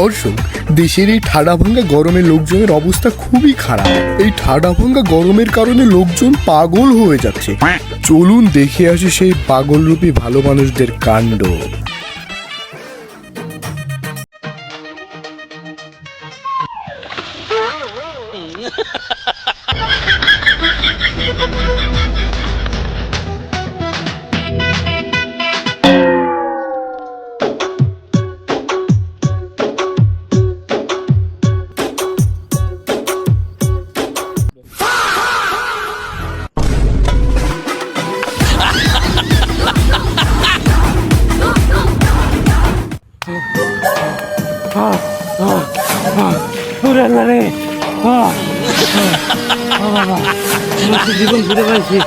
দর্শক, দেশের এই ঠাডা ভাঙ্গা গরমে লোকজনের অবস্থা খুবই খারাপ। এই ঠাডা ভাঙ্গা গরমের কারণে লোকজন পাগল হয়ে যাচ্ছে। চলুন দেখে আসি সেই পাগলরূপী ভালো মানুষদের কাণ্ড। জীবন ঘুরে পাইছি।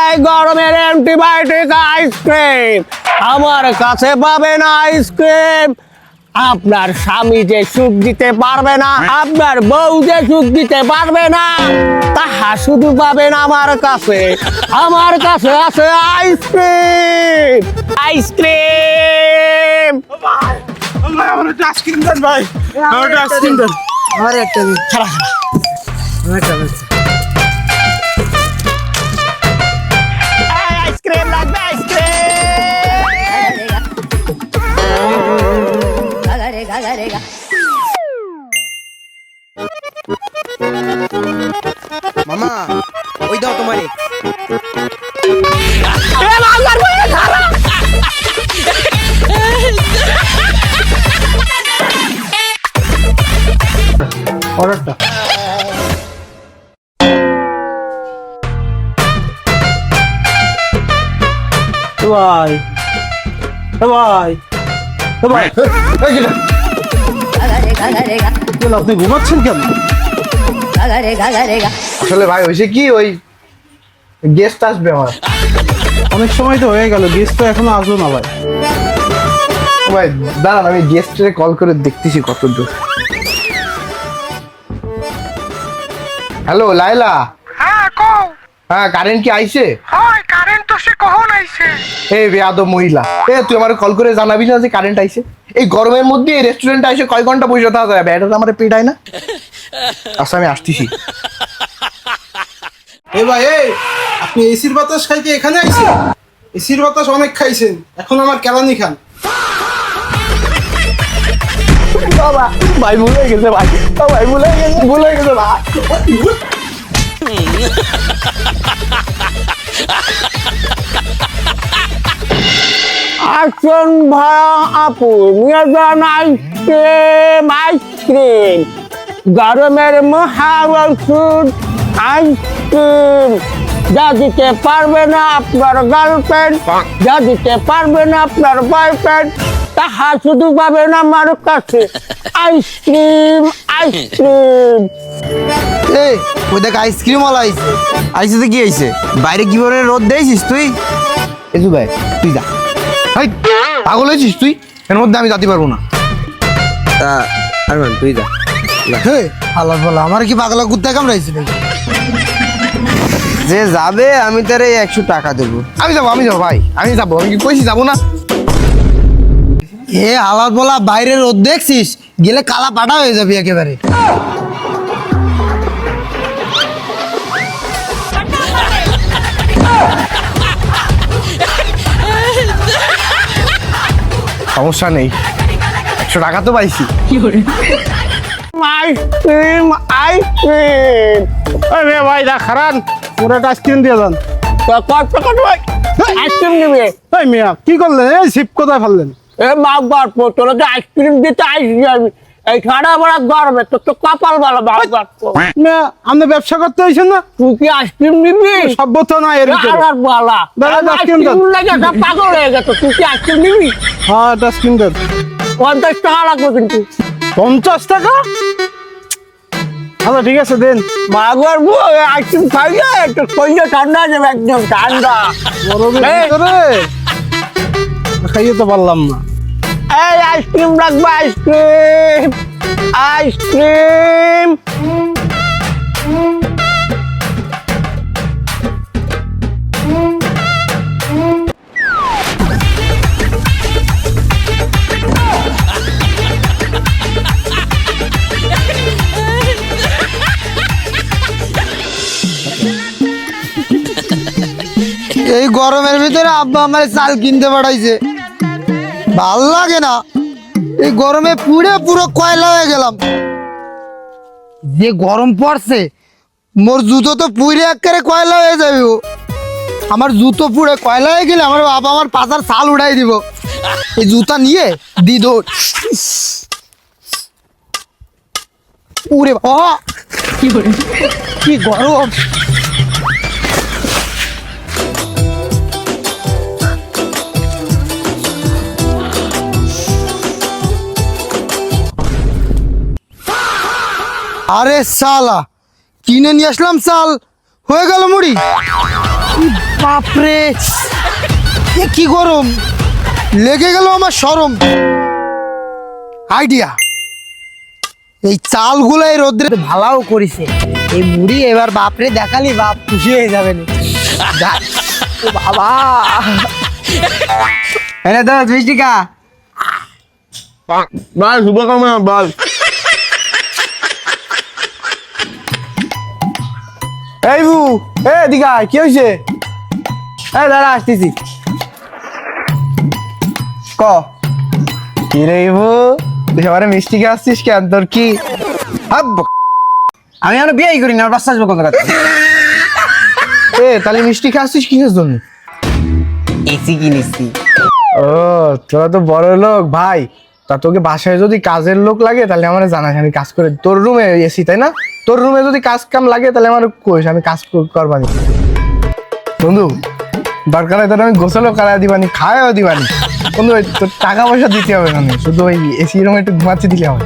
এই গরমের অ্যান্টিবায়োটিক আইসক্রিম আমার কাছে পাবেন। আইসক্রিম আপনার স্বামী যে সুখ দিতে পারবে না, আপনার বউ যে সুখ দিতে পারবে না, তাহা শুধু পাবেন আমার কাছে। আমার কাছে আছে আইসক্রিম। আইসক্রিম আমার একটা আইসক্রিম দেন ভাই, আমার একটা আইসক্রিম দেন। আমার একটা খারাপ আইসক্রিম লাগবে। আইসক্রিম মামা ওই দাও তোমারে। অর্ডারটা ভাই, ভাই, ভাই, আপনি ঘুমাচ্ছেন কেন? আসলে ভাই হয়েছে কি, ওই গেস্ট আসবে আমার। অনেক সময় তো হয়ে গেল, গেস্ট তো এখনো আসলো না ভাই। ভাই দাঁড়ান, আমি গেস্টে কল করে দেখতেছি কত দূর। হ্যালো লাইলা। হ্যাঁ কারেন্ট কি আইছে? কারেন্ট তো সে কখন আইছে? এই বেয়াদব মহিলা, তুই আমার কল করে জানাবি না যে কারেন্ট আইছে? এই গরমের মধ্যে এই রেস্টুরেন্টে আইসে কয় ঘন্টা বসে থাকা যাবে? এটা তো আমার পেটায় না। আচ্ছা আমি আসতেছি। এ ভাই, আপনি এসির বাতাস খাইতে এখানে আইছেন? এসির বাতাস অনেক খাইছেন, এখন আমার কেলানি খান। ভাই ভুলে গেছে, ভাই ভাই ভুলে গেছে ভাই। আসুন ভাইয়া আপু, নিয়ে যান আইসক্রিম। আইসক্রিম গরমের মহাওষুধ আইসক্রিম। যা দিতে পারবে না আপনার গার্লফ্রেন্ড, যা দিতে পারবে না আপনার বয়ফ্রেন্ড, তাহা শুধু পাবেন আমার কাছে। Ice cream ice cream. এই ওই দেখ আইসক্রিম ওয়ালা আইছে। আইছে তো কি আইছে? বাইরে কি করে রোদ দিয়েছিস তুই? এসু ভাই তুই যা। হাই পাগল হয়েছিস তুই? এর মধ্যে আমি যেতে পারবো না। আরমান তুই যা। হে আল্লাহ বলা, আমার কি পাগলা কুত্তা কামড়াইছে নাকি? যে যাবে আমি তার 100 টাকা দেবো। আমি যাবো ভাই, আমি যাবো। আমি কি কইছি যাবো না? এ হালাত বলা, বাইরে রোদ দেখছিস? গেলে কালা পাটা হয়ে যাবে একেবারে। সমস্যা নেই, 100 টাকা তো পাইছি। Ice cream ice cream. আরে ভাই দা খারান, ওরা একটা আইসক্রিম দিয়ে যান। আইসক্রিম নিবে? এই মিয়া কি করলেন? এই সিপ কোথায় ফেললেন? এ বাবার তোরা তো আইসক্রিম দিতে আইসি। এই ঠান্ডা বড় গরমে তোর তো কপাল ভালো বাবার। মিয়া আপনি ব্যবসা করতে হয়েছেন না? তুই কি আইসক্রিম নিবি? সভ্যতা না এর ভিতরে। আর বালা আইসক্রিম দেন। লাগে সব পাগল হয়ে গেছে। তুই কি আইসক্রিম নিবি? হ্যাঁ একটা আইসক্রিম দেন। 50 টাকা লাগবে কিন্তু। 50 টাকা? আচ্ছা ঠিক আছে দেন। বাবার আইসক্রিম খাইলে একটু শরীরে ঠান্ডা যাবে, একদম ঠান্ডা। গরমের ভিতরে খাইয়ে তো পারলাম না। এই আইসক্রিম লাগবে, আইসক্রিম আইসক্রিম। এই গরমের ভিতরে আব্বা আমার চাল কিনতে পাঠাইছে, ভাল লাগে না। এই গরমে পুড়ে পুরো কয়লা হয়ে গেলাম। যে গরম পড়ছে, মোর জুতো তো পুড়ে একেবারে কয়লা হয়ে যাবে। আমার জুতো পুড়ে কয়লা হয়ে গেলে আমার বাবা আমার পাতার ছাল উঠাই দিব। এই জুতা নিয়ে দি দৌড়। উরে বাবা কি গরম। আরে সালা, কিনে নিয়ে আসলাম চাল, হয়ে গেল মুড়ি। বাপরে এ কি গরম, লেগে গেল আমার শরম। আইডিয়া, এই চালগুলো এই রোদ্রে ভালাও করিছে। এই মুড়ি এবার বাপরে দেখালি বাপ খুশি হয়ে যাবে। বাবা এনে তো মিষ্টি খা। বল শুভকামনা বল। এই বু, এ দিঘা কি হয়েছে? এই দাঁড়া আসতেছি। ক কি রে বু, তুই সবারে মিষ্টি খেয়ে আসছিস কেন? তোর কি আমি এখন বিয়ে করি না, বাচ্চা আসবো কত কথা। এ তাহলে মিষ্টি খেয়ে আসছিস কিসের জন্য? এসি কিনেছি। ও তোরা তো বড় লোক ভাই, তা তোকে বাসায় যদি কাজের লোক লাগে তাহলে আমার জানাস, আমি কাজ করে। তোর রুমে এসি তাই না? তোর রুমে যদি কাজ কাম লাগে তাহলে আমার কইস, আমি কাজ করবানি। বন্ধু দরকার হয় তোর আমি গোসলও করা দিবানি, খাওয়াও দিবানি। বন্ধু তোর টাকা পয়সা দিতে হবে না, শুধু ওই এসি রুমে একটু ঘুমাচ্ছি দিলে হবে।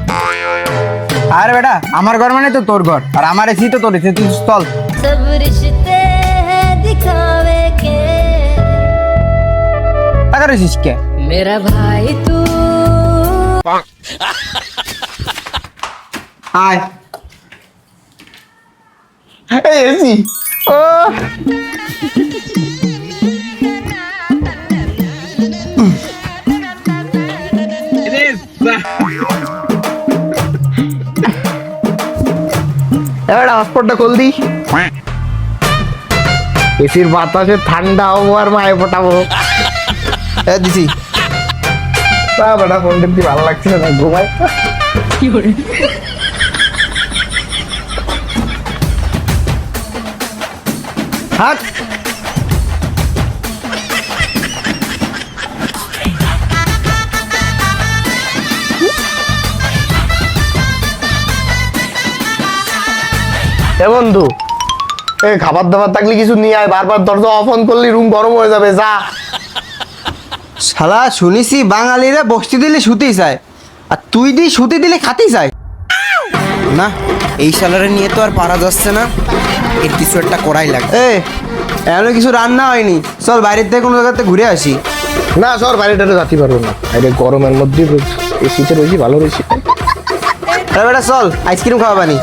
আরে বেটা আমার ঘর মানে তো তোর ঘর, আর আমার এসি তো তোর এসি। তুই চল। सब रिश्ते हैं दिखावे के, টাকা রেছিস কে? मेरा भाई तू আয় এই এসি। ও এবার হটস্পটটা খোল দি। এসির বাতাসে ঠান্ডা হবো আর মায়ে ফোটাবো। দিছি তা বেটা, ফোন টিপতে ভালো লাগছিল না, ঘুমাই। হাট এ বন্ধু, এই খাবার দাবার থাকলে কিছু নিয়ে আয়, বারবার দরজা অফ অন করলে রুম গরম হয়ে যাবে। যা। শালা শুনেছি বাঙালিরা বসতে দিলে শুতেই চায়, আর তুই দি শুতে দিলে খাতেই চায় না। এই শালারে নিয়ে তো আর পারা যাচ্ছে না, এর কিছু একটা করাই লাগে। এমন কিছু রান্না হয়নি, চল বাইরের থেকে কোনো জায়গাতে ঘুরে আসি। না চল, বাইরেটা যাতে পারবো না, বাইরে গরমের মধ্যে এসিতে রয়েছি, ভালো রয়েছি। বেটা চল, আইসক্রিম খাওয়াবানি।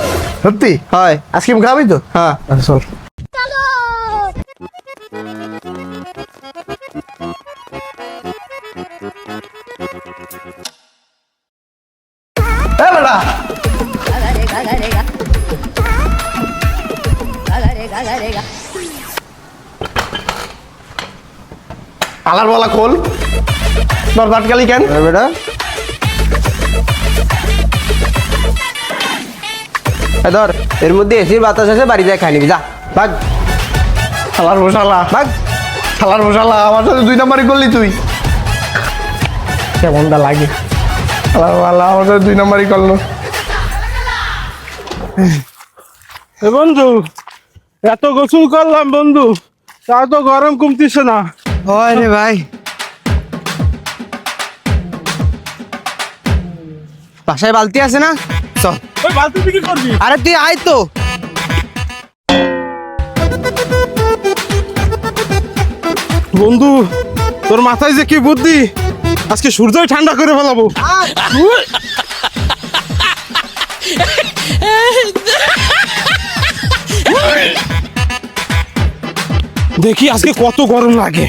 সত্যি? হয়, আইসক্রিম খাওয়াবি তো? হ্যাঁ চল। আলার বলা খোল, দরজা আটকালি কেন বেটা? ধর, এর মধ্যে এসির বাতাস আছে, বাড়ি যায় খাই নিবি। যা ভাগ। শালার বসালা ভাগ, শালার বসালা, আমার সাথে 2 নাম্বারই করলি তুই। কেমনটা লাগে? শালার বসালা আমার সাথে 2 নাম্বারই করলো। বন্ধু এত গোসল করলাম বন্ধু, তা তো গরম কমতিছে না। হয় রে ভাই, বাসায় বালতি আছে না? চল। ওই বালতি কি করবি? আরে তুই আয় তো। বন্ধু তোর মাথায় যে কি বুদ্ধি, আজকে সূর্যই ঠান্ডা করে ফেলাবো। দেখি আজকে কত গরম লাগে।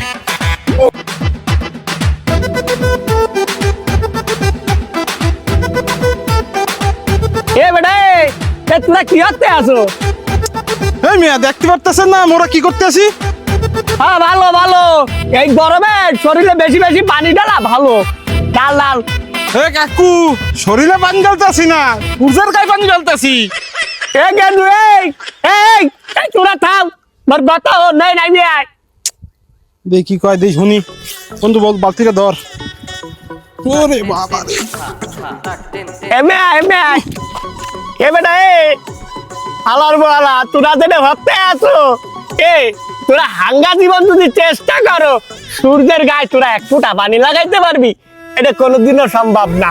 এ বেটা তোরা কি করতে আসো? এই মিয়া দেখতে পারতেছেন না মোরা কি করতে আছি? হ্যাঁ ভালো ভালো এই গরমে শরীরে বেশি বেশি পানি ঢালা ভালো। ডাল ডাল। এ কাকু শরীরে পানি ঢালতাছি না, সূর্যের গায়ে পানি ঢালতাছি। এ গেন্দু এই এই এই তোরা থাম, মোর কথা ও নাই নাই আয়। দেখি কি কয় দেই শুনি। বন্ধু বল বালতিটা ধর। ওরে বাবা রে। এমে আয় এমে আয়। এ বেটা এ আলার বলা তোরা যেটা ভাবতে আছো, এ তোরা হাঙ্গা জীবন যদি চেষ্টা করো সূর্যের গায়ে তোরা এক ফোঁটা পানি লাগাইতে পারবি? এটা কোনোদিনও সম্ভব না।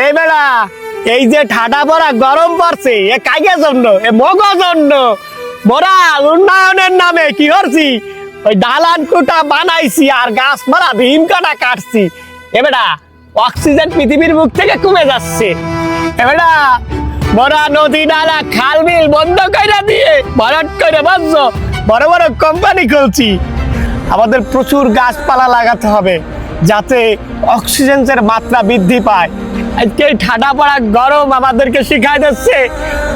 এই বেড়া এই যে ঠাডা পড়া গরম পড়ছে এ কাইগের জন্য, এ মগর জন্য। মোরা উন্নয়নের নামে কি করছি, ওই দালান কুটা বানাইছি আর গাছ মারা ভীম কাটা কাটছি। এ বেটা অক্সিজেন পৃথিবীর মুখ থেকে কমে যাচ্ছে। এ বেটা মোরা নদী নালা খাল বিল বন্ধ কইরা দিয়ে ভরাট করে বন্ধ বড় বড় কোম্পানি খুলছি। আমাদের প্রচুর গাছপালা লাগাতে হবে যাতে অক্সিজেনের মাত্রা বৃদ্ধি পায়। আজকে এই ঠাডা পড়া গরম আমাদেরকে শিখাই দিচ্ছে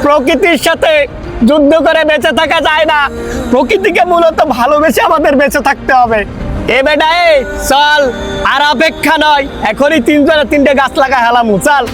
প্রকৃতির সাথে যুদ্ধ করে বেঁচে থাকা যায় না, প্রকৃতিকে মূলত ভালোবেসে আমাদের বেঁচে থাকতে হবে। এ বেটা এ চল, আর অপেক্ষা নয়, এখনই 3 জনে 3টে গাছ লাগা হেলামু, চল।